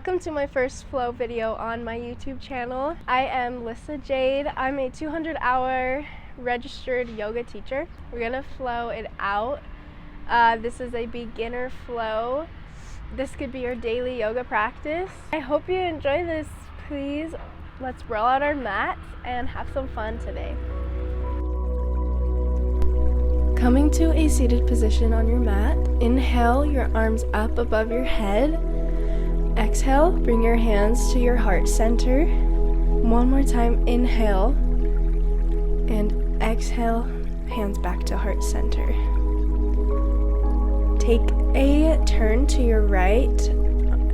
Welcome to my first flow video on my YouTube channel. I am Lissa Jade. I'm a 200-hour registered yoga teacher. We're gonna flow it out. This is a beginner flow. This could be your daily yoga practice. I hope you enjoy this. Please, let's roll out our mats and have some fun today. Coming to a seated position on your mat, inhale your arms up above your head. Exhale, bring your hands to your heart center. One more time, inhale, and exhale, hands back to heart center. Take a turn to your right,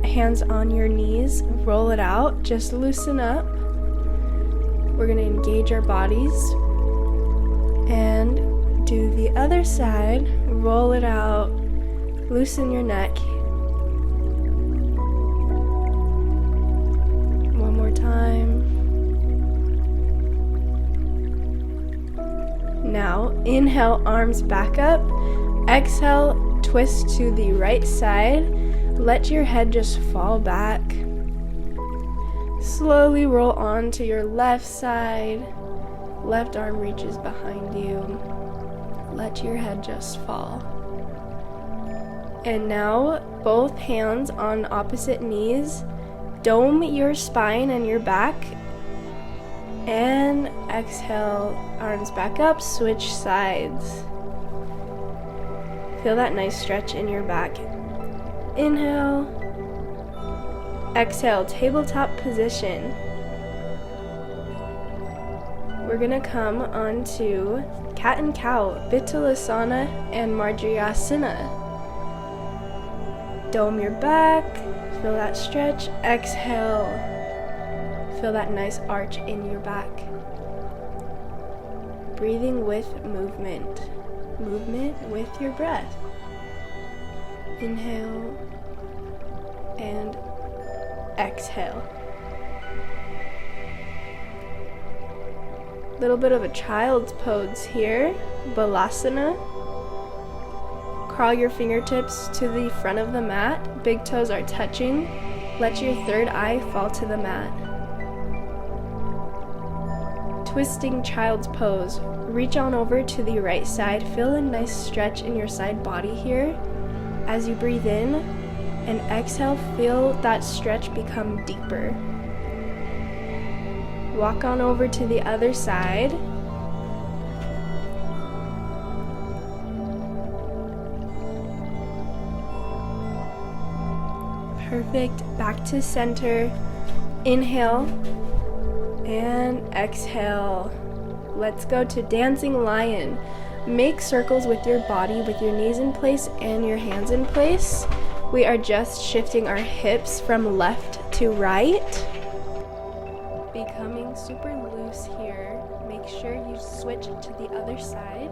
hands on your knees, roll it out, just loosen up. We're gonna engage our bodies, and do the other side, roll it out, loosen your neck. Now, inhale, arms back up. Exhale, twist to the right side. Let your head just fall back. Slowly roll on to your left side. Left arm reaches behind you. Let your head just fall. And now, both hands on opposite knees. Dome your spine and your back. And exhale, arms back up, switch sides. Feel that nice stretch in your back. Inhale. Exhale, tabletop position. We're gonna come onto cat and cow, Vittalasana and Marjariasana. Dome your back, feel that stretch. Exhale. Feel that nice arch in your back. Breathing with movement. Movement with your breath. Inhale and exhale. Little bit of a child's pose here. Balasana. Crawl your fingertips to the front of the mat. Big toes are touching. Let your third eye fall to the mat. Twisting child's pose. Reach on over to the right side. Feel a nice stretch in your side body here. As you breathe in and exhale, feel that stretch become deeper. Walk on over to the other side. Perfect. Back to center. Inhale. And exhale. Let's go to dancing lion. Make circles with your body with your knees in place and your hands in place. We are just shifting our hips from left to right. Becoming super loose here. Make sure you switch to the other side.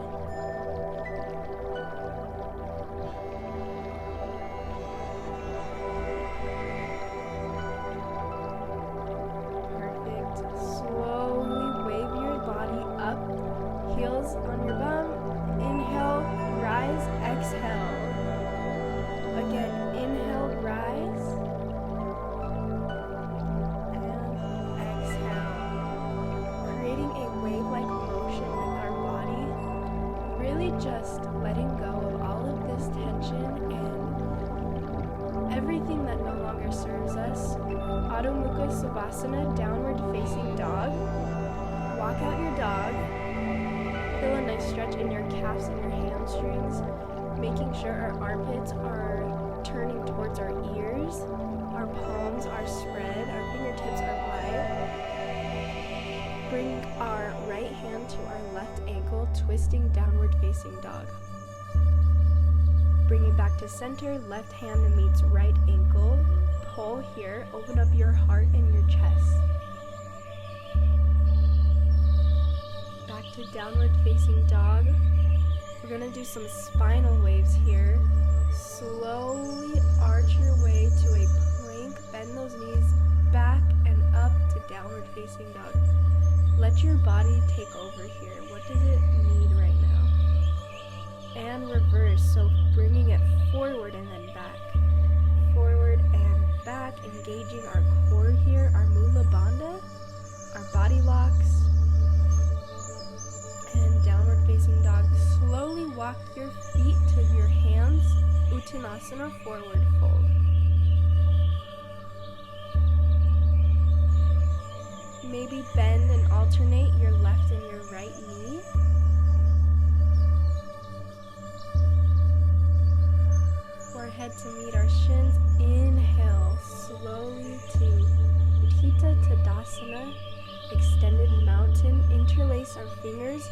Heels on your bum. Inhale, rise, exhale. Again, inhale, rise. And exhale. Creating a wave-like motion with our body. Really just letting go of all of this tension and everything that no longer serves us. Adho Mukha Savasana, downward facing dog. Walk out your dog. Feel a nice stretch in your calves and your hamstrings, making sure our armpits are turning towards our ears, our palms are spread, our fingertips are wide. Bring our right hand to our left ankle, twisting downward facing dog. Bring it back to center, left hand meets right ankle. Pull here, open up your heart and your chest. To downward facing dog. We're gonna do some spinal waves here. Slowly arch your way to a plank. Bend those knees back and up to downward facing dog. Let your body take over here. What does it need right now? And reverse, so bringing it forward and then back. Forward and back engaging our core here, our Mula Bandha, our body locks, and downward facing dog. Slowly walk your feet to your hands, Uttanasana, forward fold. Maybe bend and alternate your left and your right knee. Forehead to meet our shins. Inhale slowly to Utthita Tadasana, extended mountain. Interlace our fingers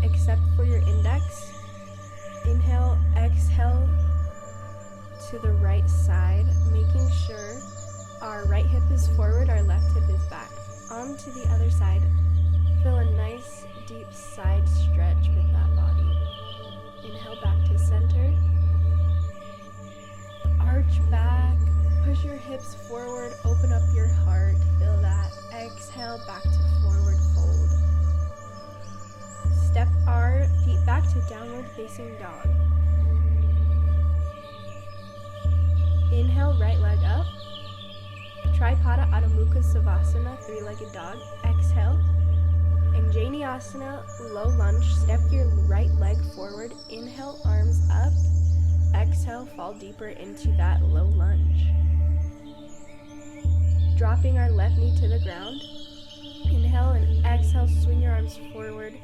except for your index. Inhale, exhale to the right side, making sure our right hip is forward, our left hip is back. On to the other side. Feel a nice deep side stretch with that body. Inhale back to center. Arch back. Push your hips forward. Open up your heart. Feel that. Exhale back to forward fold. Step our feet back to downward facing dog. Inhale, right leg up. Tripada Adho Mukha Savasana, three-legged dog. Exhale. Anjaneyasana, low lunge. Step your right leg forward. Inhale, arms up. Exhale, fall deeper into that low lunge. Dropping our left knee to the ground. Inhale and exhale, swing your arms forward.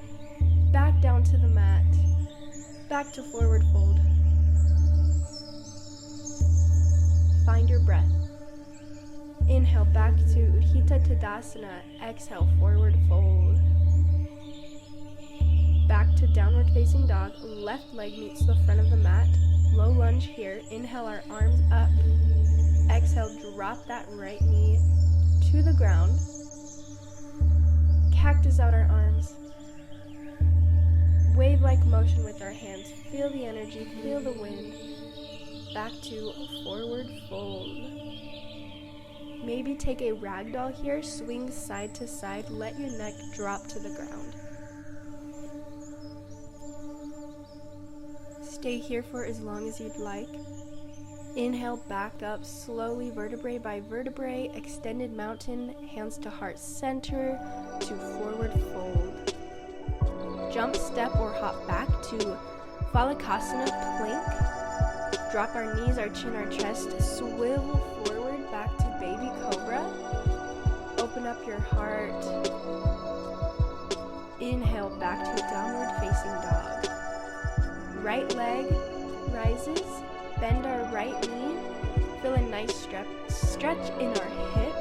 Back down to the mat. Back to forward fold. Find your breath. Inhale back to Utthita Tadasana. Exhale, forward fold. Back to downward facing dog. Left leg meets the front of the mat. Low lunge here. Inhale, our arms up. Exhale, drop that right knee to the ground. Cactus out our arms. Wave-like motion with our hands. Feel the energy, feel the wind. Back to forward fold. Maybe take a ragdoll here, swing side to side, let your neck drop to the ground. Stay here for as long as you'd like. Inhale, back up slowly, vertebrae by vertebrae, extended mountain, hands to heart center, to forward fold. Jump, step, or hop back to Phalakasana, plank. Drop our knees, our chin, our chest, swivel forward back to baby cobra. Open up your heart. Inhale, back to downward facing dog. Right leg rises. Bend our right knee. Feel a nice stretch in our hip.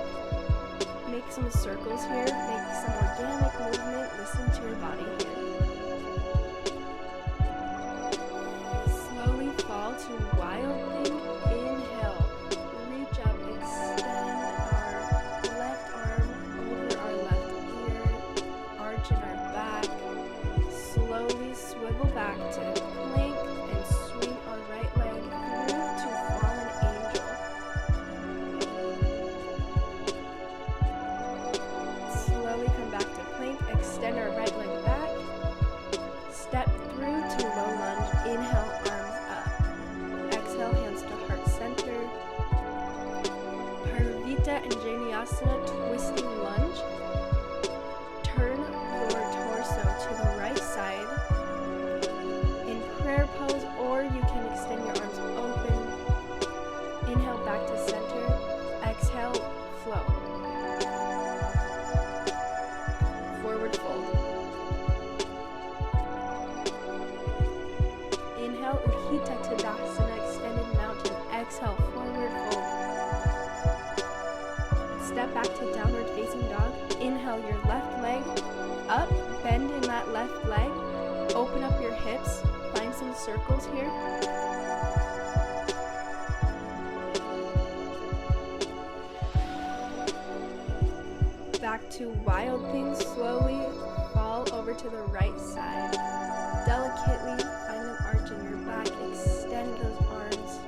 Make some circles here. Make some organic movement. Listen to your body here. Slowly fall to wild thing. Inhale. Reach up. Extend our left arm over our left ear. Arch in our back. Slowly swivel back to plank and swing our right leg through to fallen angel. Slowly come back to plank. Extend our right leg back. Step through to low lunge. Inhale, arms up. Exhale, hands to heart center. Parivrtta Anjaneyasana, twisting lunge. Turn your torso to the right side in prayer pose, or you can extend your arms open. Inhale back to center. Exhale, flow. Forward fold. Inhale, Utthita Tadasana, extended mountain. Exhale, forward fold. Step back to downward facing dog. Inhale your left leg up, bend in that left leg. Open up your hips. Find some circles here. Back to wild thing. Slowly fall over to the right side. Delicately find an arch in your back. Extend those arms.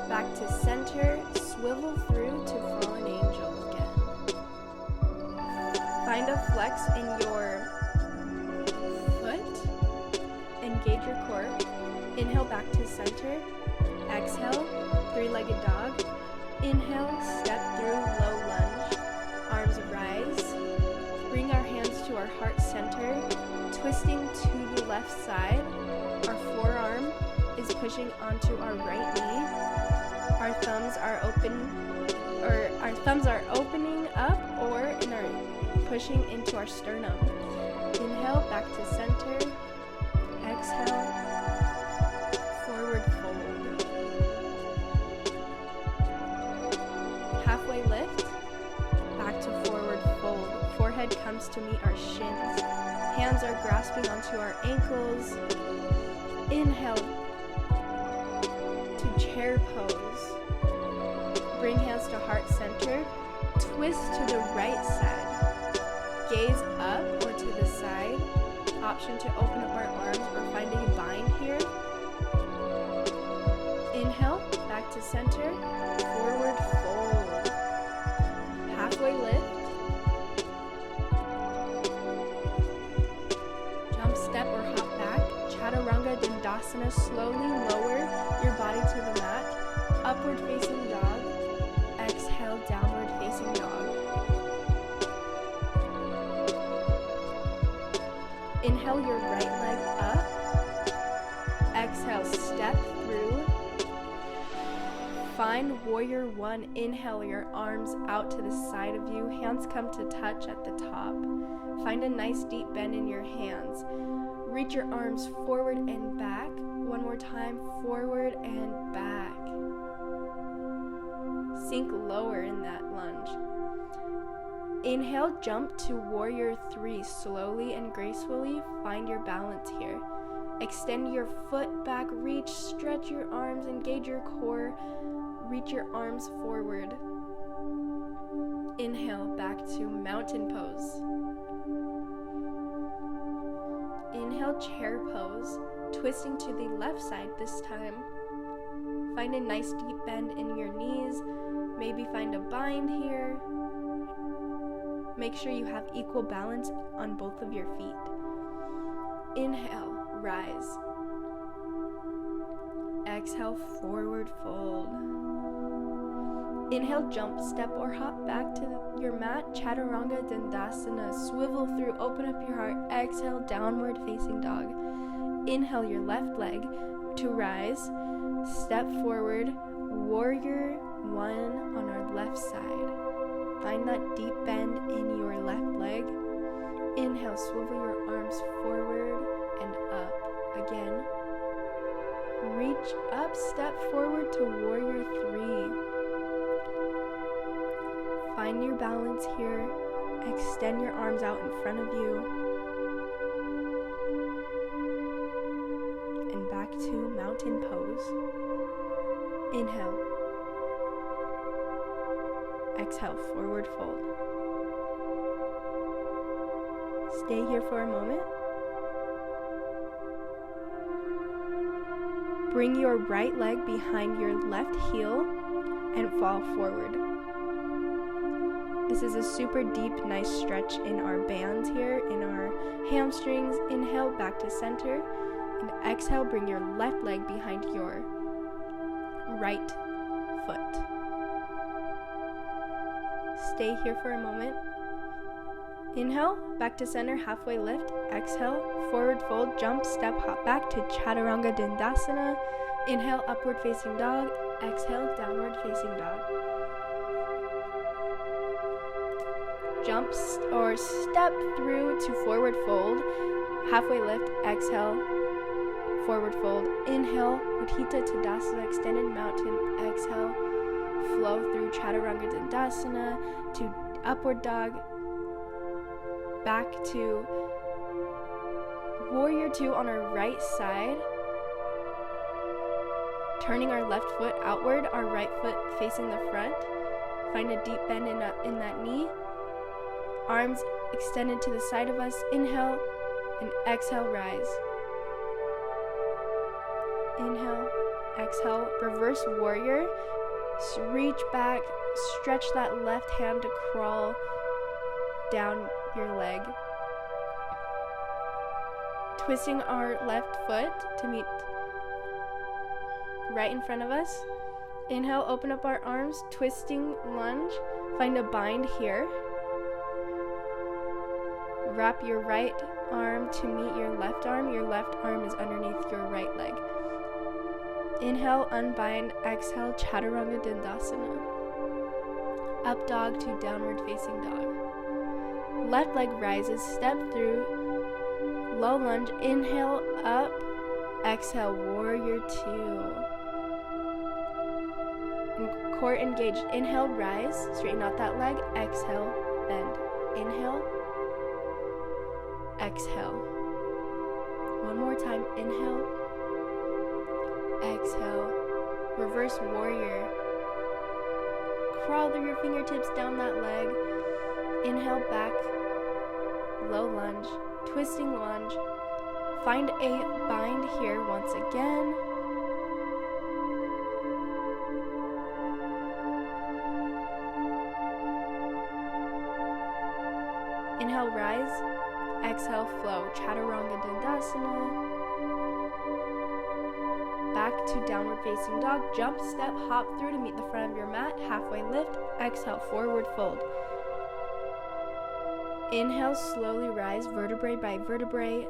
Back to center. Swivel through to fallen angel again. Find a flex in your foot. Engage your core. Inhale back to center. Exhale, three-legged dog. Inhale, step through low lunge. Arms rise. Bring our hands to our heart center, twisting to the left side. Our forearm is pushing onto our right knee. Our thumbs are opening up or are pushing into our sternum. Inhale, back to center. Exhale, forward fold. Halfway lift, back to forward fold. Forehead comes to meet our shins. Hands are grasping onto our ankles. Inhale to chair pose. Bring hands to heart center. Twist to the right side. Gaze up or to the side. Option to open up our arms or finding a bind here. Inhale, back to center. Forward fold. Halfway lift. Jump, step, or hop back. Chaturanga Dandasana. Slowly lower your body to the mat. Upward facing dog. Exhale, downward facing dog. Inhale your right leg up. Exhale, step through. Find warrior one. Inhale your arms out to the side of you. Hands come to touch at the top. Find a nice deep bend in your hands. Reach your arms forward and back. One more time, forward and back. Sink lower in that lunge. Inhale, jump to warrior three. Slowly and gracefully find your balance here. Extend your foot back, reach, stretch your arms, engage your core, reach your arms forward. Inhale, back to mountain pose. Inhale, chair pose, twisting to the left side this time. Find a nice deep bend in your knees, maybe find a bind here. Make sure you have equal balance on both of your feet. Inhale, rise. Exhale, forward fold. Inhale, jump, step, or hop back to your mat. Chaturanga Dandasana. Swivel through, open up your heart. Exhale, downward facing dog. Inhale your left leg to rise. Step forward, warrior one on our left side. Find that deep bend in your left leg. Inhale, swivel your arms forward and up. Again. Reach up, step forward to warrior three. Find your balance here. Extend your arms out in front of you. And back to mountain pose. Inhale. Exhale, forward fold. Stay here for a moment. Bring your right leg behind your left heel and fall forward. This is a super deep, nice stretch in our bands here, in our hamstrings. Inhale, back to center. And exhale, bring your left leg behind your right foot. Stay here for a moment. Inhale, back to center, halfway lift. Exhale, forward fold, jump, step, hop back to Chaturanga Dandasana. Inhale, upward facing dog. Exhale, downward facing dog. Jump or step through to forward fold. Halfway lift, exhale, forward fold. Inhale, Utthita Tadasana, extended mountain. Exhale, flow through Chaturanga Dandasana to upward dog. Back to warrior two on our right side. Turning our left foot outward, our right foot facing the front. Find a deep bend in that knee. Arms extended to the side of us. Inhale and exhale, rise. Inhale, exhale, reverse warrior. Reach back, stretch that left hand to crawl down your leg. Twisting our left foot to meet right in front of us. Inhale, open up our arms, twisting lunge. Find a bind here. Wrap your right arm to meet your left arm. Your left arm is underneath your right leg. Inhale, unbind. Exhale, Chaturanga Dandasana. Up dog to downward facing dog. Left leg rises, step through, low lunge. Inhale, up. Exhale, warrior two. Core engaged. Inhale, rise, straighten out that leg. Exhale, bend. Inhale, exhale. One more time. Inhale, exhale. Reverse warrior. Crawl through your fingertips down that leg. Inhale, back, low lunge, twisting lunge. Find a bind here once again. Inhale, rise. Exhale, flow. Chaturanga Dandasana. Back to downward facing dog. Jump, step, hop through to meet the front of your mat. Halfway lift. Exhale, forward fold. Inhale, slowly rise, vertebrae by vertebrae.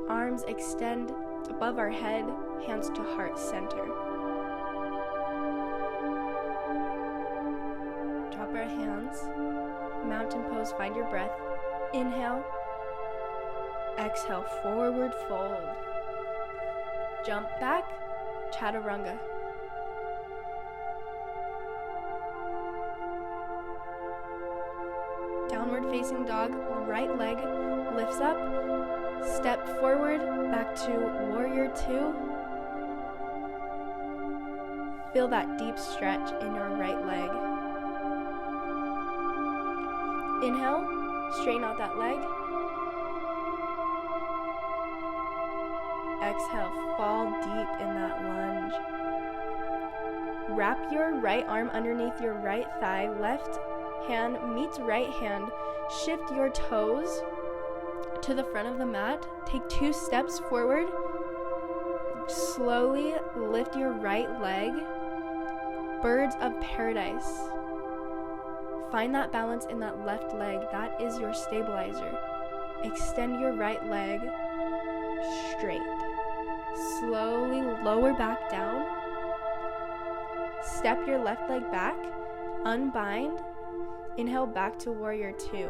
Arms extend above our head, hands to heart center. Drop our hands. Mountain pose, find your breath. Inhale. Exhale, forward fold. Jump back, Chaturanga. Downward facing dog, right leg lifts up. Step forward, back to warrior two. Feel that deep stretch in your right leg. Inhale, straighten out that leg. Exhale, fall deep in that lunge. Wrap your right arm underneath your right thigh. Left hand meets right hand. Shift your toes to the front of the mat. Take 2 steps forward. Slowly lift your right leg. Birds of paradise. Find that balance in that left leg. That is your stabilizer. Extend your right leg straight. Slowly lower back down. Step your left leg back. Unbind. Inhale back to warrior two.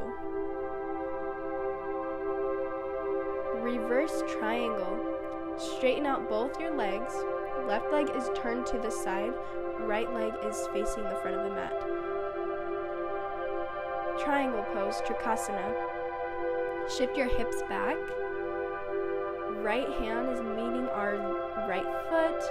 Reverse triangle. Straighten out both your legs. Left leg is turned to the side. Right leg is facing the front of the mat. Triangle pose, Trikonasana. Shift your hips back. Right hand is meeting our right foot.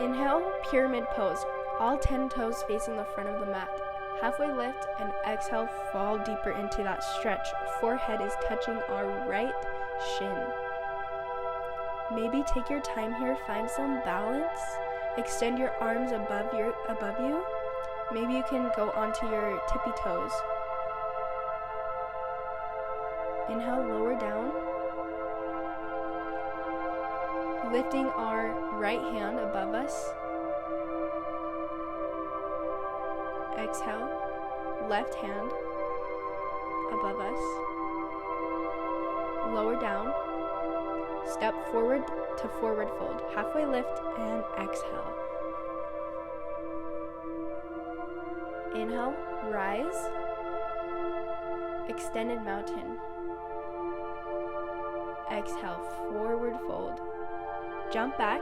Inhale, pyramid pose. All 10 toes facing the front of the mat. Halfway lift and exhale, fall deeper into that stretch. Forehead is touching our right shin. Maybe take your time here, find some balance. Extend your arms above you. Maybe you can go onto your tippy toes. Inhale, lower down. Lifting our right hand above us. Exhale, left hand above us. Lower down. Step forward to forward fold. Halfway lift and exhale. Inhale, rise. Extended mountain. Exhale, forward fold. Jump back,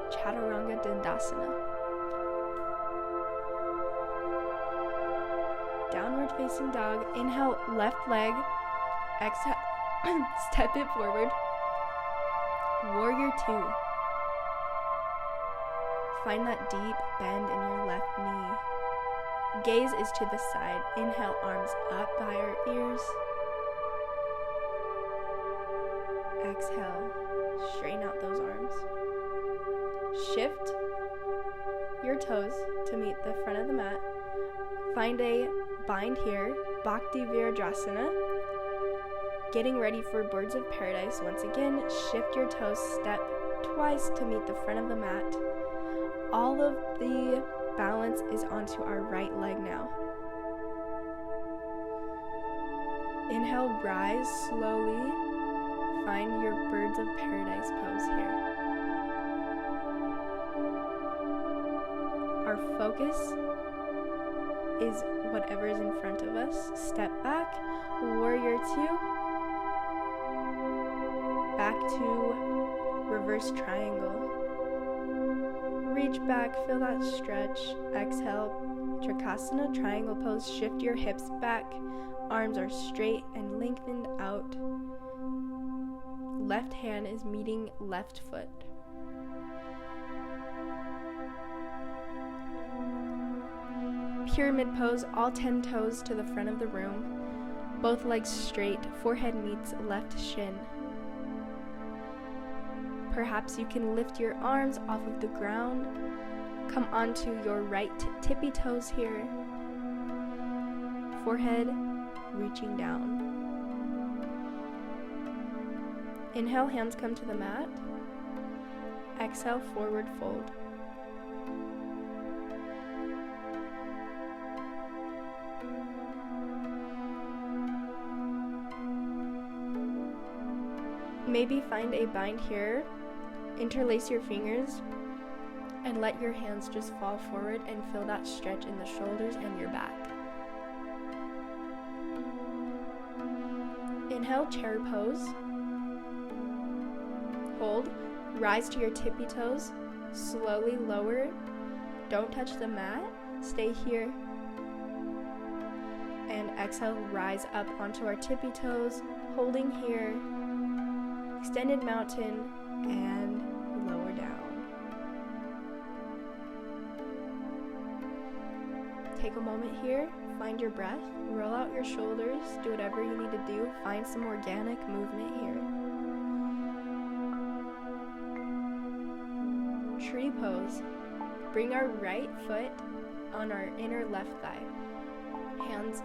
Chaturanga Dandasana. Downward facing dog. Inhale, left leg. Exhale, step it forward. Warrior two. Find that deep bend in your left knee. Gaze is to the side. Inhale, arms up by our ears. Exhale, straighten out those arms. Shift your toes to meet the front of the mat. Find a bind here, Bhakti Virajasana. Getting ready for birds of paradise. Once again, shift your toes, step twice to meet the front of the mat. All of the balance is onto our right leg now. Inhale, rise slowly. Find your birds of paradise pose here. Our focus is whatever is in front of us. Step back, warrior two. Back to reverse triangle. Reach back, feel that stretch. Exhale, Trikonasana, triangle pose. Shift your hips back. Arms are straight and lengthened out. Left hand is meeting left foot. Pyramid pose, all 10 toes to the front of the room. Both legs straight, forehead meets left shin. Perhaps you can lift your arms off of the ground. Come onto your right tippy toes here. Forehead reaching down. Inhale, hands come to the mat. Exhale, forward fold. Maybe find a bind here. Interlace your fingers and let your hands just fall forward and feel that stretch in the shoulders and your back. Inhale, chair pose. Hold. Rise to your tippy toes. Slowly lower. Don't touch the mat. Stay here. And exhale, rise up onto our tippy toes. Holding here. Extended mountain and lower down. Take a moment here, find your breath, roll out your shoulders, do whatever you need to do, find some organic movement here. Tree pose. Bring our right foot on our inner left thigh. Hands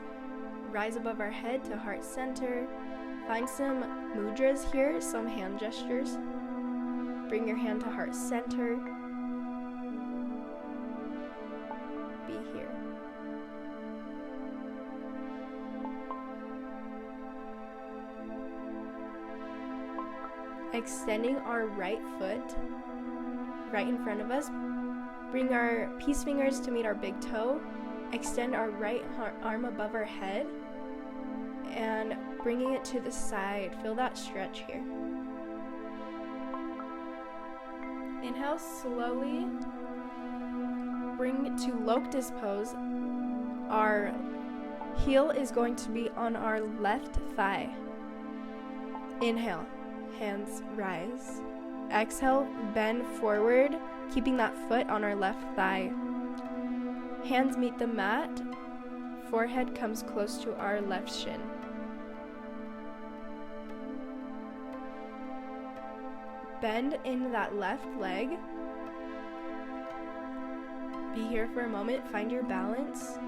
rise above our head to heart center. Find some mudras here, some hand gestures. Bring your hand to heart center. Be here. Extending our right foot right in front of us. Bring our peace fingers to meet our big toe. Extend our right arm above our head. And bringing it to the side. Feel that stretch here. Inhale, slowly bring to Lotus pose. Our heel is going to be on our left thigh. Inhale, hands rise. Exhale, bend forward, keeping that foot on our left thigh. Hands meet the mat. Forehead comes close to our left shin. Bend in that left leg. Be here for a moment, find your balance.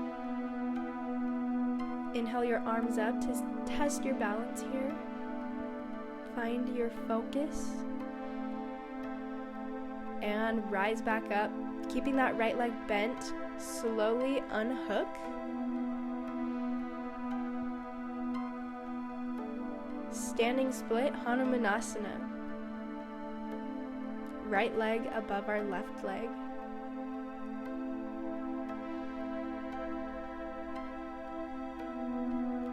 Inhale your arms up to test your balance here. Find your focus. And rise back up, keeping that right leg bent. Slowly unhook. Standing split, Hanumanasana. Right leg above our left leg.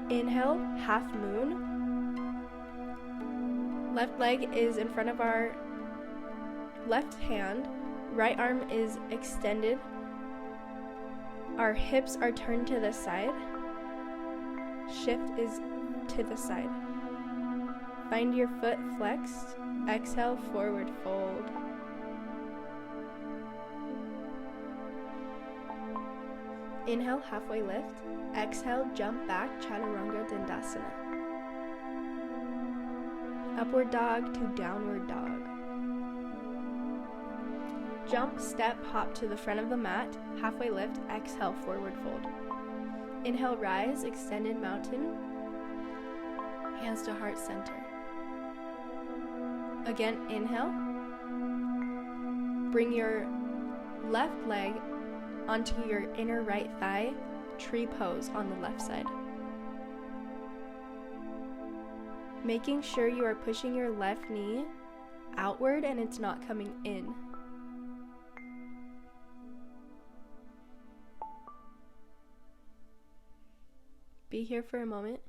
Inhale, half moon. Left leg is in front of our left hand. Right arm is extended. Our hips are turned to the side. Shift is to the side. Find your foot flexed. Exhale, forward fold. Inhale, halfway lift. Exhale, jump back, Chaturanga Dandasana. Upward dog to downward dog. Jump, step, hop to the front of the mat. Halfway lift, exhale, forward fold. Inhale, rise, extended mountain. Hands to heart center. Again, inhale. Bring your left leg onto your inner right thigh, tree pose on the left side. Making sure you are pushing your left knee outward and it's not coming in. Be here for a moment.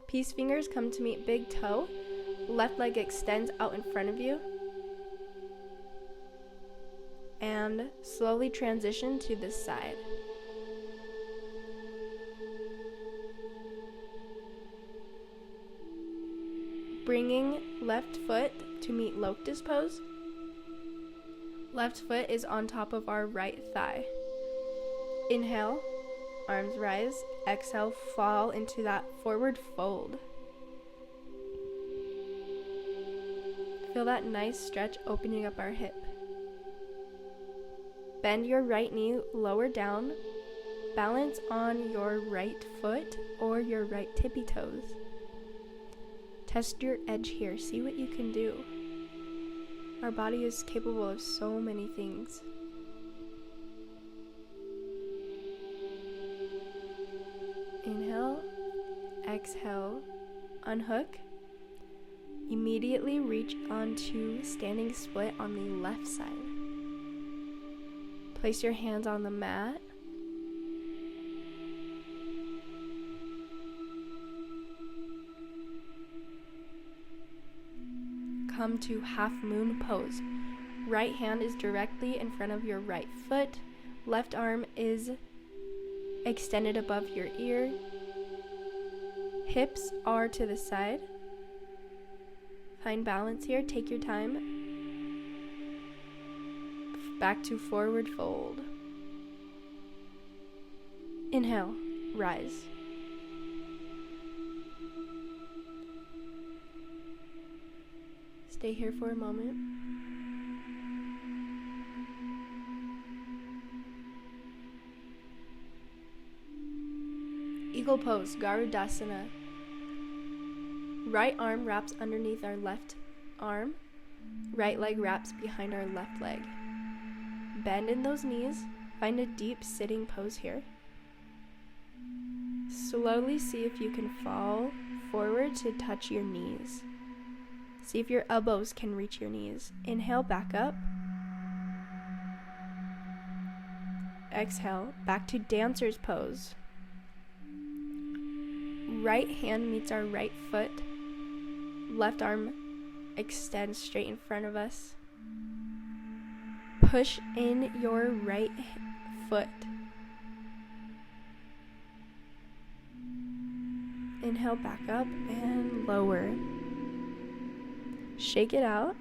Peace fingers come to meet big toe. Left leg extends out in front of you. And slowly transition to this side. Bringing left foot to meet locust pose. Left foot is on top of our right thigh. Inhale, arms rise. Exhale, fall into that forward fold. Feel that nice stretch opening up our hip. Bend your right knee lower down. Balance on your right foot or your right tippy toes. Test your edge here. See what you can do. Our body is capable of so many things. Inhale, exhale, unhook. Immediately reach onto standing split on the left side. Place your hands on the mat. Come to half moon pose. Right hand is directly in front of your right foot. Left arm is extended above your ear. Hips are to the side. Find balance here. Take your time. Back to forward fold. Inhale, rise. Stay here for a moment. Eagle pose, Garudasana. Right arm wraps underneath our left arm. Right leg wraps behind our left leg. Bend in those knees. Find a deep sitting pose here. Slowly see if you can fall forward to touch your knees. See if your elbows can reach your knees. Inhale, back up. Exhale, back to dancer's pose. Right hand meets our right foot. Left arm extends straight in front of us. Push in your right foot. Inhale, back up and lower. Shake it out.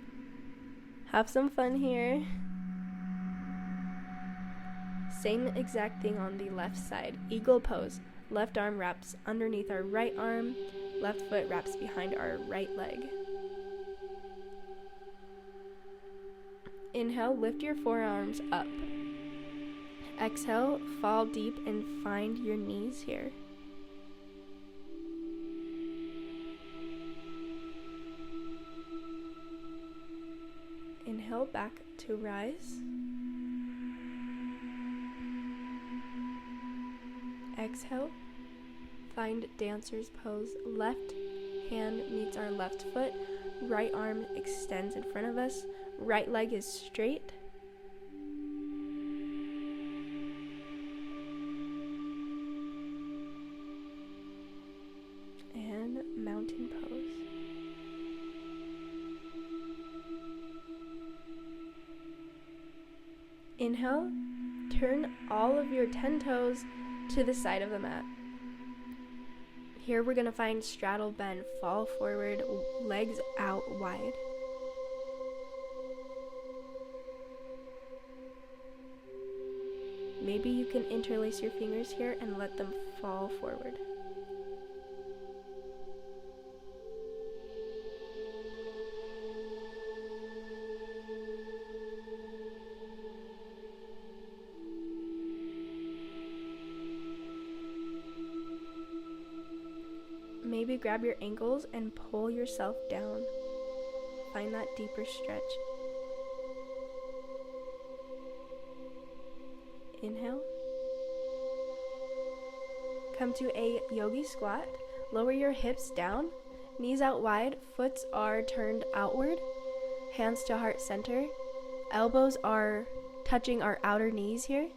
Have some fun here. Same exact thing on the left side. Eagle pose. Left arm wraps underneath our right arm. Left foot wraps behind our right leg. Inhale, lift your forearms up. Exhale, fall deep and find your knees here. Inhale, back to rise. Exhale, find dancer's pose. Left hand meets our left foot. Right arm extends in front of us. Right leg is straight. And mountain pose. Inhale, turn all of your 10 toes to the side of the mat. Here we're going to find straddle bend, fall forward, legs out wide. Maybe you can interlace your fingers here and let them fall forward. maybe grab your ankles and pull yourself down. Find that deeper stretch. Inhale. Come to a yogi squat. Lower your hips down, knees out wide, foot are turned outward, hands to heart center. Elbows are touching our outer knees here.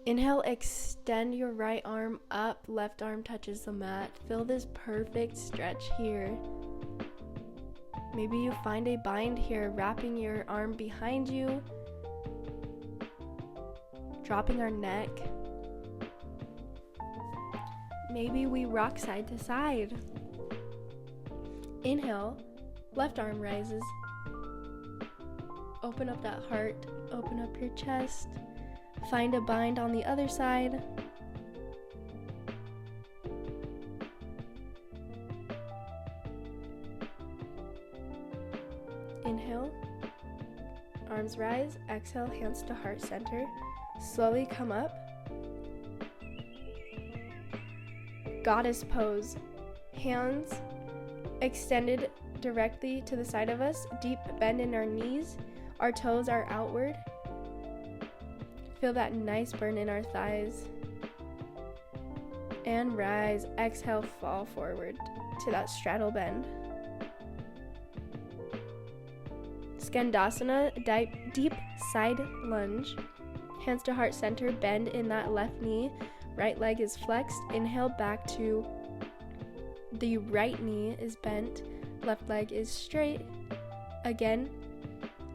Inhale, extend your right arm up, left arm touches the mat. Feel this perfect stretch here. Maybe you find a bind here, wrapping your arm behind you, dropping our neck. Maybe we rock side to side. Inhale, left arm rises. Open up that heart, open up your chest. Find a bind on the other side. Inhale, arms rise. Exhale, hands to heart center. Slowly come up. Goddess pose. Hands extended directly to the side of us. Deep bend in our knees. Our toes are outward. Feel that nice burn in our thighs. And rise. Exhale, fall forward to that straddle bend. Skandasana, deep side lunge. Hands to heart center, bend in that left knee. Right leg is flexed. Inhale, back to the right knee is bent. Left leg is straight. Again,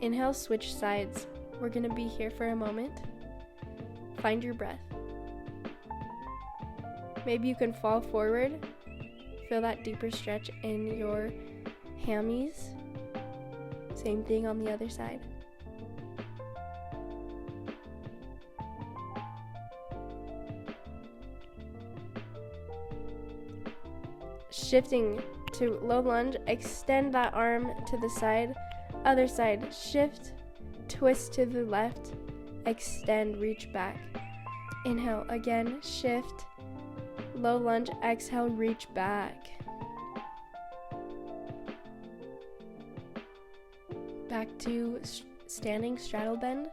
inhale, switch sides. We're gonna be here for a moment. Find your breath. Maybe you can fall forward. Feel that deeper stretch in your hammies. Same thing on the other side. Shifting to low lunge, extend that arm to the side. Other side, shift, twist to the left, extend, reach back. Inhale, again, shift, low lunge, exhale, reach back. Back to standing straddle bend.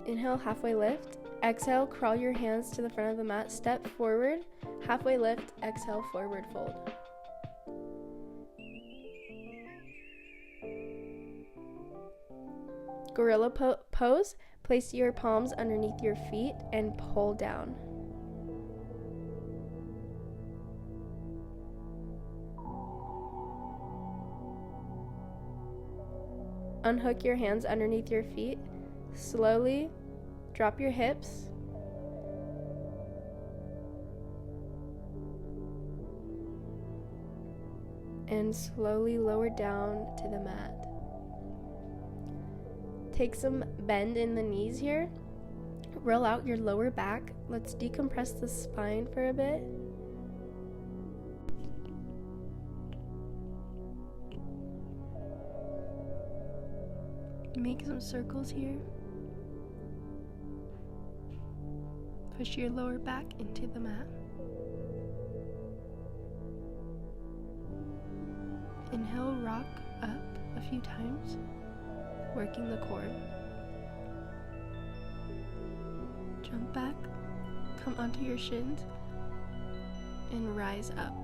Inhale, halfway lift. Exhale, crawl your hands to the front of the mat, step forward, halfway lift, exhale, forward fold. Gorilla pose, place your palms underneath your feet and pull down. Unhook your hands underneath your feet. Slowly drop your hips. And slowly lower down to the mat. Take some bend in the knees here. Roll out your lower back. Let's decompress the spine for a bit. Make some circles here. Push your lower back into the mat. Inhale, rock up a few times, working the core. Jump back, come onto your shins, and rise up.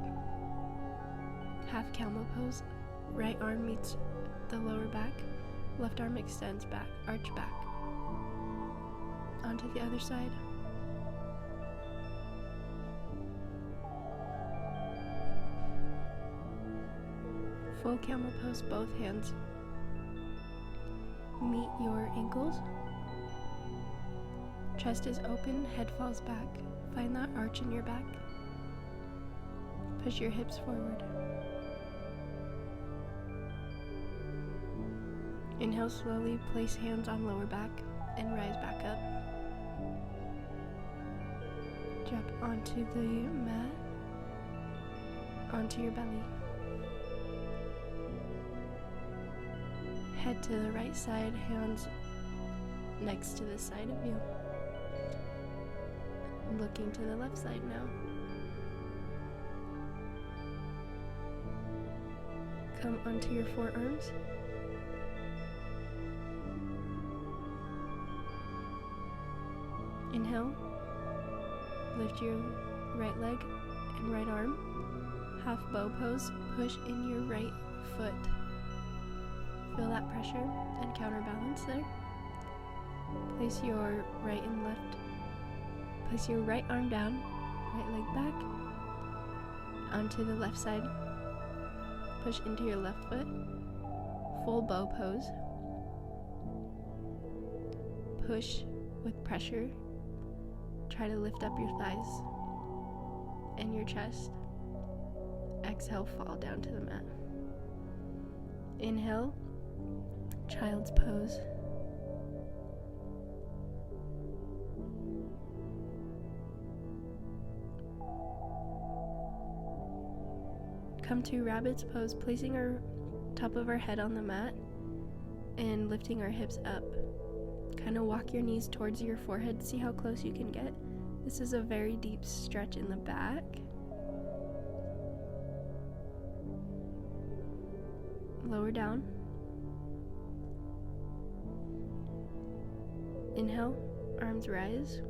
Half camel pose. Right arm meets the lower back, left arm extends back, arch back. Onto the other side. Full camel pose, both hands meet your ankles. Chest is open, head falls back. Find that arch in your back. Push your hips forward. Inhale slowly, place hands on lower back and rise back up. Drop onto the mat, onto your belly. Head to the right side, hands next to the side of you. Looking to the left side now. Come onto your forearms. Inhale. Lift your right leg and right arm. Half bow pose. Push in your right foot. Feel that pressure and counterbalance there. Place your right and left. Place your right arm down, right leg back, onto the left side. Push into your left foot. Full bow pose. Push with pressure. Try to lift up your thighs and your chest. Exhale, fall down to the mat. Inhale, child's pose. Come to rabbit's pose, placing our top of our head on the mat and lifting our hips up. Kind of walk your knees towards your forehead, see how close you can get. This is a very deep stretch in the back. Lower down. Inhale, arms rise.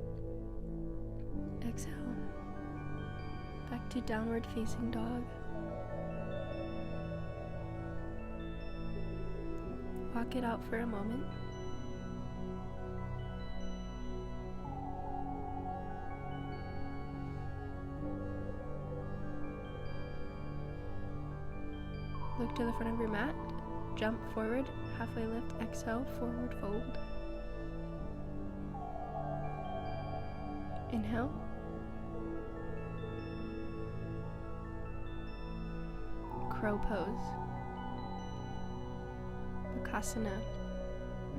Exhale. Back to downward facing dog. Walk it out for a moment. Look to the front of your mat. Jump forward, halfway lift, exhale, forward fold. Inhale. Crow pose. Bakasana.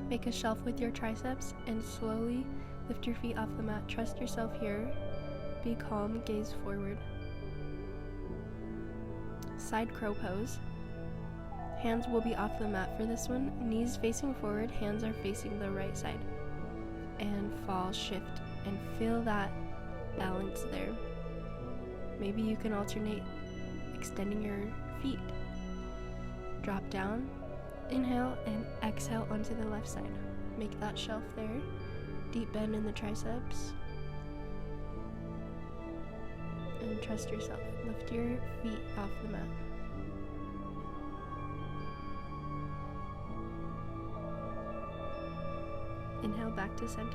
Make a shelf with your triceps and slowly lift your feet off the mat. Trust yourself here. Be calm, gaze forward. Side crow pose. Hands will be off the mat for this one. Knees facing forward, hands are facing the right side. And fall, shift, and feel that balance there. Maybe you can alternate extending your feet. Drop down, inhale, and exhale onto the left side. Make that shelf there. Deep bend in the triceps. And trust yourself. Lift your feet off the mat. Inhale back to center.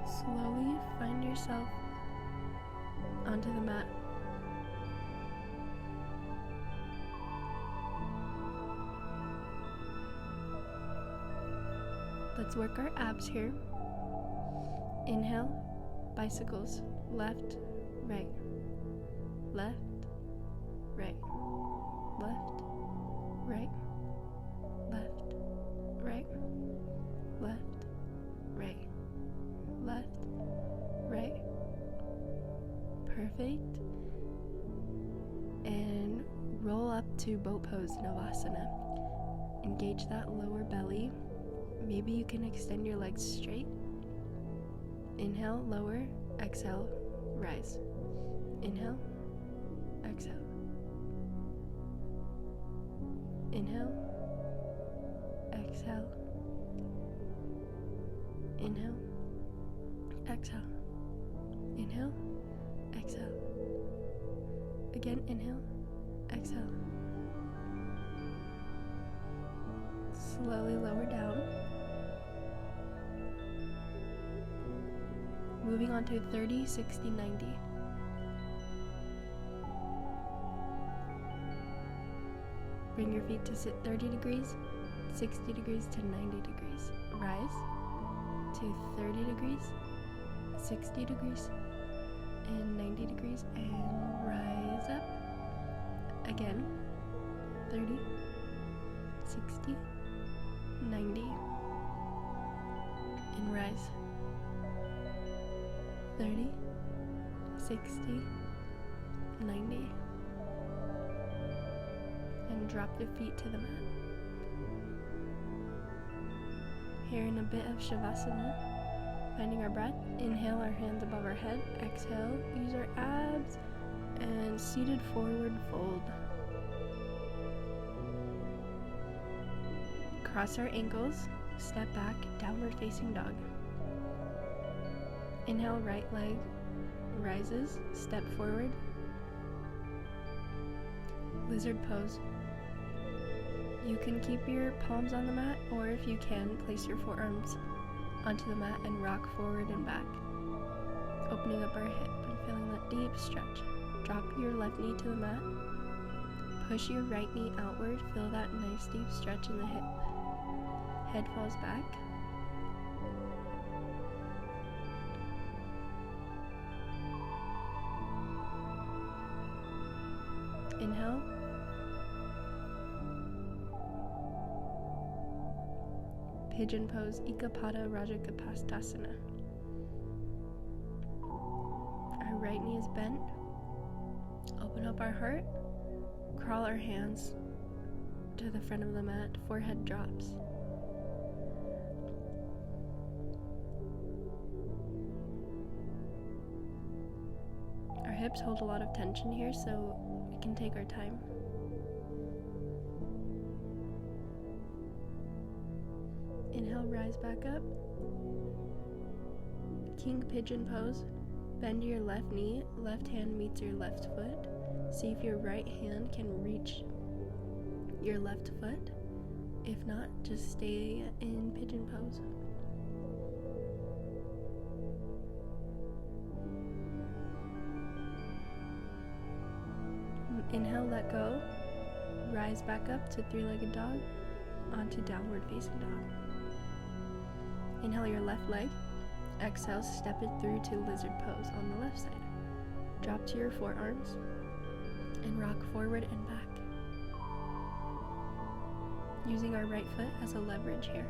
Slowly find yourself onto the mat. Let's work our abs here. Inhale, bicycles, left, right, left, right, left, right, left, right, left, right, left, right. Perfect. And roll up to boat pose, Navasana. Engage that lower belly. Maybe you can extend your legs straight. Inhale, lower, exhale, rise. Inhale, exhale. Inhale, exhale. Inhale, exhale. Inhale, exhale. Again, inhale, exhale. Slowly lower down. Moving on to 30, 60, 90. Bring your feet to sit 30 degrees, 60 degrees to 90 degrees. Rise to 30 degrees, 60 degrees, and 90 degrees, and rise up. Again, 30, 60, 90, and rise. 30, 60, 90, and drop the feet to the mat. Here in a bit of Shavasana, Finding our breath, inhale our hands above our head, exhale, use our abs, and seated forward fold. Cross our ankles, step back, downward facing dog. Inhale, right leg rises, step forward. Lizard pose. You can keep your palms on the mat, or if you can, place your forearms onto the mat and rock forward and back, opening up our hip and feeling that deep stretch. Drop your left knee to the mat, push your right knee outward, feel that nice deep stretch in the hip. Head falls back. Inhale. Pigeon pose, Ekapada Rajakapatasana. Our right knee is bent. Open up our heart. Crawl our hands to the front of the mat. Forehead drops. Our hips hold a lot of tension here, so we can take our time. Inhale, rise back up. King pigeon pose. Bend your left knee, left hand meets your left foot. See if your right hand can reach your left foot. If not, just stay in pigeon pose. Inhale, let go. Rise back up to three-legged dog, onto downward facing dog. Inhale your left leg. Exhale, step it through to lizard pose on the left side. Drop to your forearms and rock forward and back, using our right foot as a leverage here.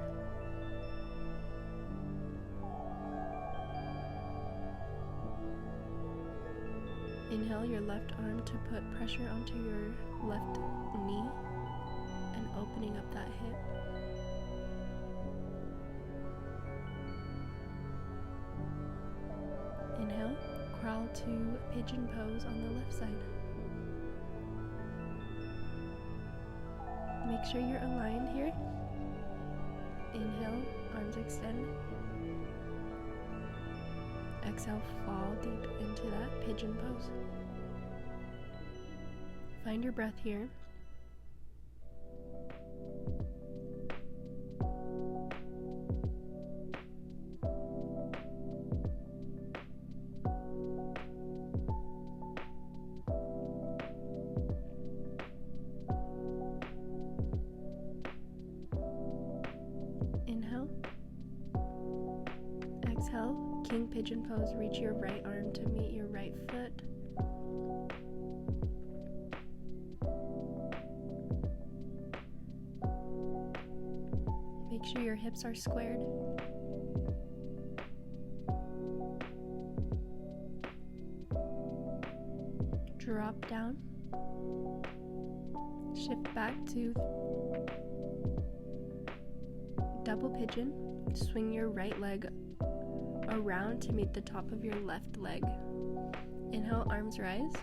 Inhale your left arm to put pressure onto your left knee and opening up that hip. Inhale, crawl to pigeon pose on the left side. Make sure you're aligned here. Inhale, arms extend. Exhale, fall deep into that pigeon pose. Find your breath here. Inhale. Exhale, king pigeon pose. Reach your right arm to meet your right foot. Make sure your hips are squared. Drop down. Shift back to double pigeon. Swing your right leg around to meet the top of your left leg. Inhale, arms rise.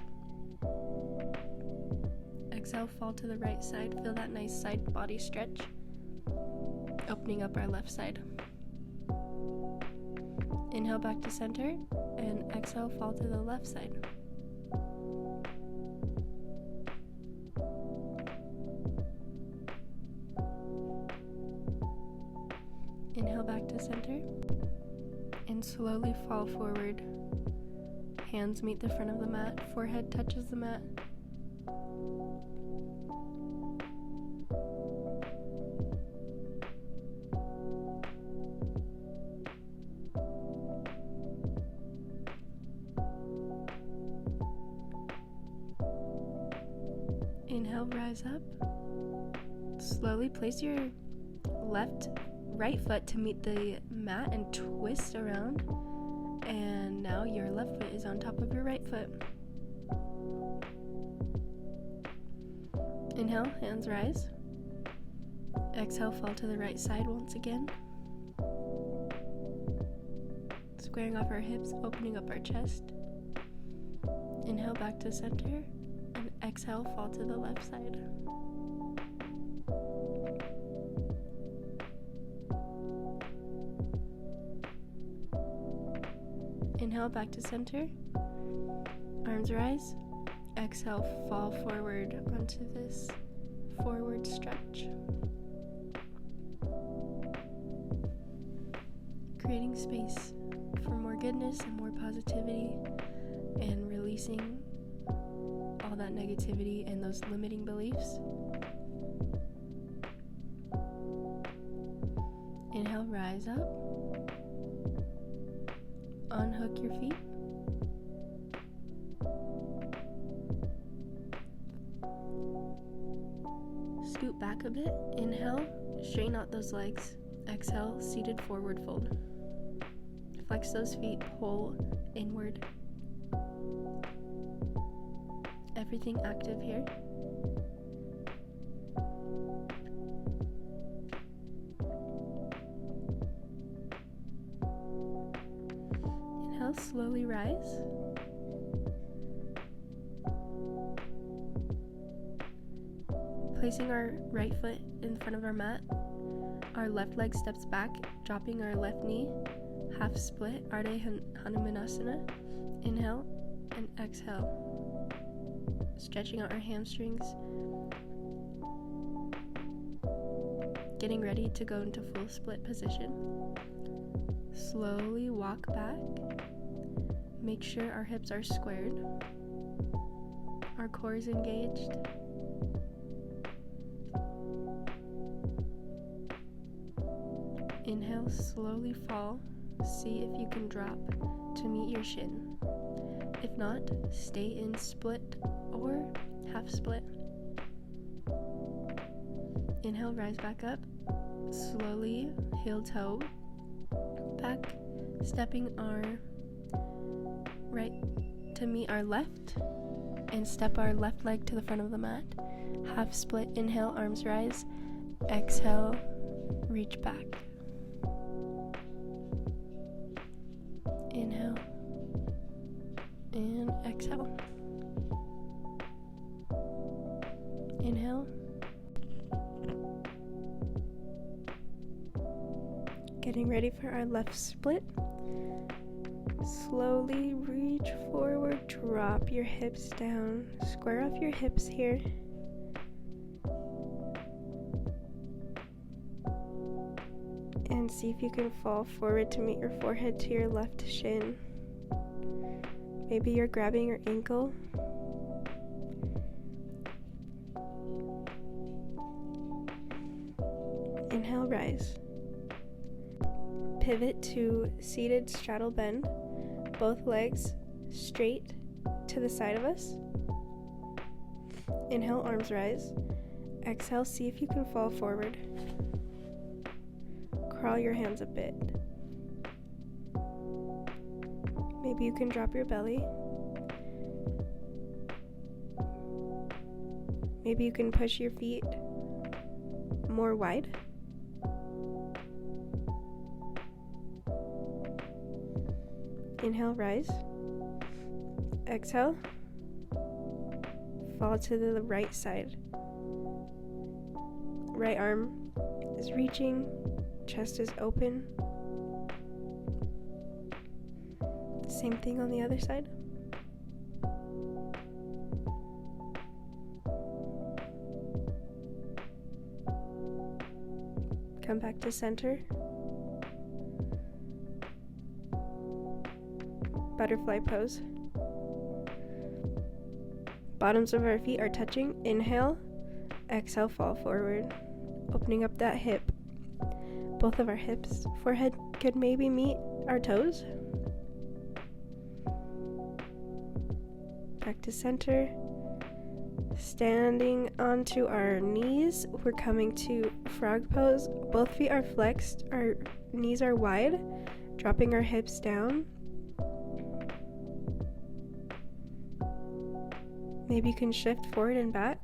Exhale, fall to the right side. Feel that nice side body stretch, opening up our left side. Inhale back to center, and exhale, fall to the left side. Inhale back to center, and slowly fall forward. Hands meet the front of the mat, forehead touches the mat. Inhale, rise up. Slowly place your right foot to meet the mat and twist around. And now your left foot is on top of your right foot. Inhale, hands rise. Exhale, fall to the right side once again. Squaring off our hips, opening up our chest. Inhale back to center, and exhale, fall to the left side. Inhale back to center, arms rise. Exhale, fall forward onto this forward stretch. Creating space for more goodness and more positivity, and releasing all that negativity and those limiting beliefs. Inhale, rise up. Unhook your feet. Scoot back a bit. Inhale, straighten out those legs. Exhale, seated forward fold. Flex those feet, pull inward. Everything active here. Inhale, slowly rise. Placing our right foot in front of our mat, our left leg steps back, dropping our left knee, half split, Ardha Hanumanasana. Inhale and exhale. Stretching out our hamstrings. Getting ready to go into full split position. Slowly walk back. Make sure our hips are squared. Our core is engaged. Inhale, slowly fall. See if you can drop to meet your shin. If not, stay in split or half split. Inhale, rise back up. Slowly, heel toe back, stepping our right to meet our left, and step our left leg to the front of the mat. Half split, inhale, arms rise. Exhale, reach back. Inhale and exhale. Inhale. Getting ready for our left split. Slowly reach forward, drop your hips down, square off your hips here. And see if you can fall forward to meet your forehead to your left shin. Maybe you're grabbing your ankle. Inhale, rise. Pivot to seated straddle bend. Both legs straight to the side of us. Inhale, arms rise. Exhale, see if you can fall forward. Crawl your hands a bit. Maybe you can drop your belly. Maybe you can push your feet more wide. Inhale, rise. Exhale. Fall to the right side. Right arm is reaching. Chest is open. Same thing on the other side. Come back to center. Butterfly pose. Bottoms of our feet are touching. Inhale. Exhale, fall forward. Opening up that hip. Both of our hips. Forehead could maybe meet our toes. Back to center. Standing onto our knees. We're coming to frog pose. Both feet are flexed. Our knees are wide. Dropping our hips down. Maybe you can shift forward and back.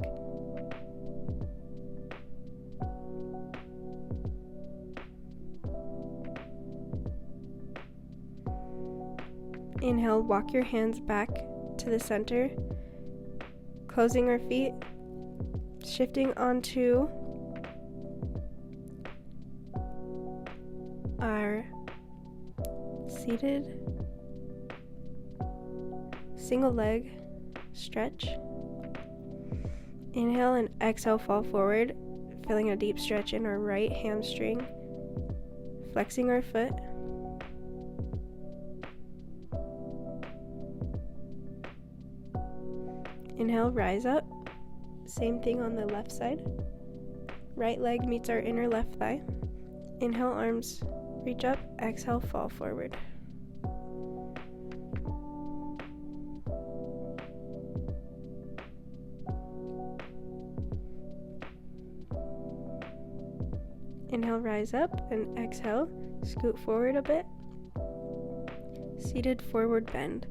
Inhale, walk your hands back to the center, closing our feet, shifting onto our seated single leg stretch. Inhale and exhale, fall forward, feeling a deep stretch in our right hamstring, flexing our foot. Inhale, rise up. Same thing on the left side. Right leg meets our inner left thigh. Inhale, arms reach up. Exhale, fall forward. Inhale, rise up, and exhale, scoot forward a bit. Seated forward bend.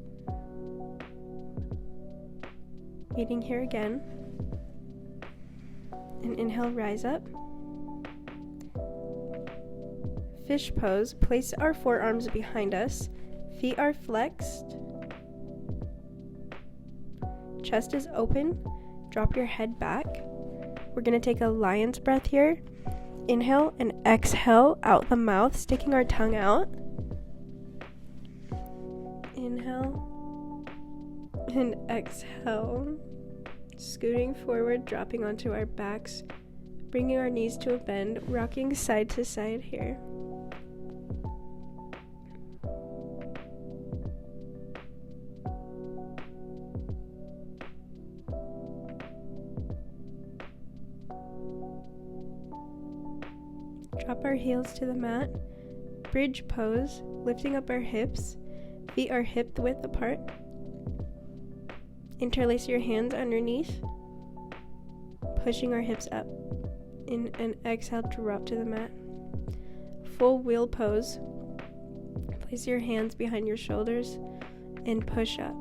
Meeting here again. And inhale, rise up. Fish pose. Place our forearms behind us. Feet are flexed. Chest is open. Drop your head back. We're going to take a lion's breath here. Inhale and exhale out the mouth, sticking our tongue out. Inhale and exhale. Scooting forward, dropping onto our backs, bringing our knees to a bend, rocking side to side here. Drop our heels to the mat. Bridge pose, lifting up our hips. Feet are hip width apart. Interlace your hands underneath, pushing our hips up. In and exhale, drop to the mat. Full wheel pose. Place your hands behind your shoulders and push up.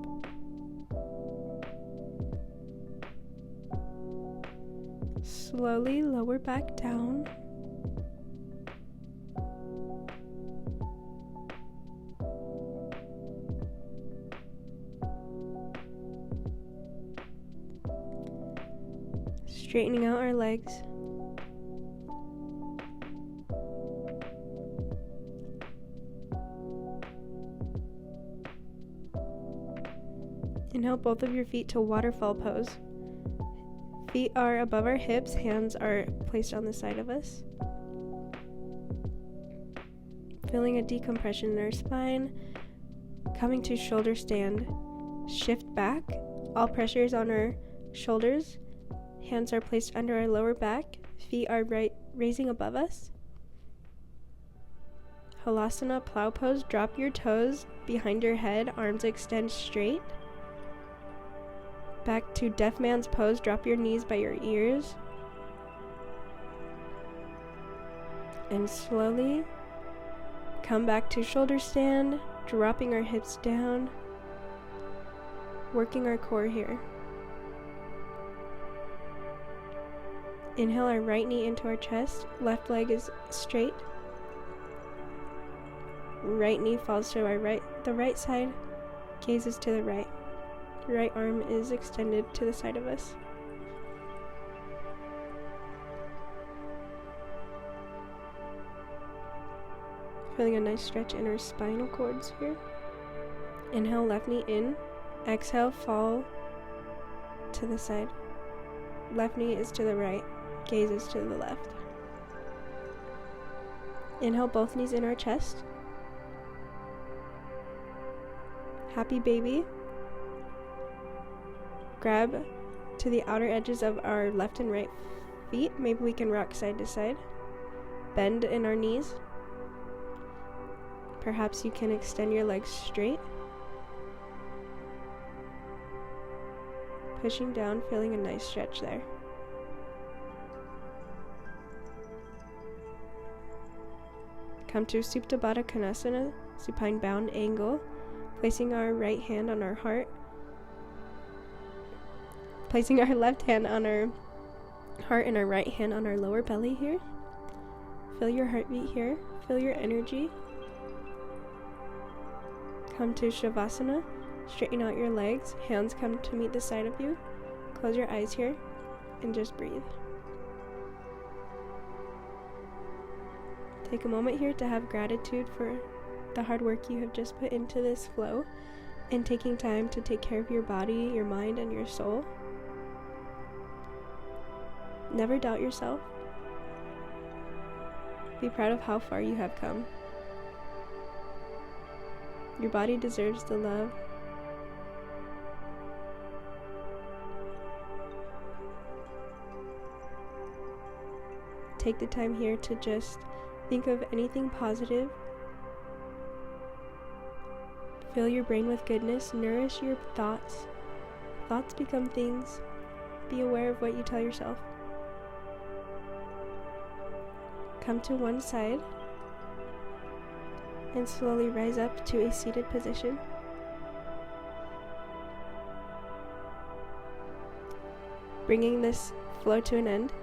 Slowly lower back down. Straightening out our legs. Inhale both of your feet to waterfall pose. Feet are above our hips, hands are placed on the side of us. Feeling a decompression in our spine. Coming to shoulder stand. Shift back. All pressure is on our shoulders. Hands are placed under our lower back. Feet are raising above us. Halasana plow pose. Drop your toes behind your head. Arms extend straight. Back to deaf man's pose. Drop your knees by your ears. And slowly come back to shoulder stand. Dropping our hips down. Working our core here. Inhale our right knee into our chest. Left leg is straight. Right knee falls to our right. The right side gazes to the right. Right arm is extended to the side of us. Feeling a nice stretch in our spinal cords here. Inhale, left knee in. Exhale, fall to the side. Left knee is to the right. Gaze is to the left. Inhale, both knees in our chest. Happy baby. Grab to the outer edges of our left and right feet. Maybe we can rock side to side. Bend in our knees. Perhaps you can extend your legs straight. Pushing down, feeling a nice stretch there. Come to Supta Baddha Konasana, supine bound angle, placing our right hand on our heart, placing our left hand on our heart and our right hand on our lower belly here. Feel your heartbeat here, feel your energy. Come to Shavasana. Straighten out your legs. Hands come to meet the side of you. Close your eyes here and just breathe. Take a moment here to have gratitude for the hard work you have just put into this flow and taking time to take care of your body, your mind, and your soul. Never doubt yourself. Be proud of how far you have come. Your body deserves the love. Take the time here to just think of anything positive. Fill your brain with goodness. Nourish your thoughts. Thoughts become things. Be aware of what you tell yourself. Come to one side and slowly rise up to a seated position. Bringing this flow to an end.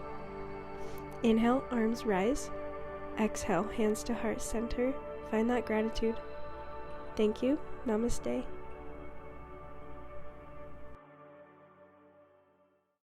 Inhale, arms rise. Exhale, hands to heart center. Find that gratitude. Thank you. Namaste.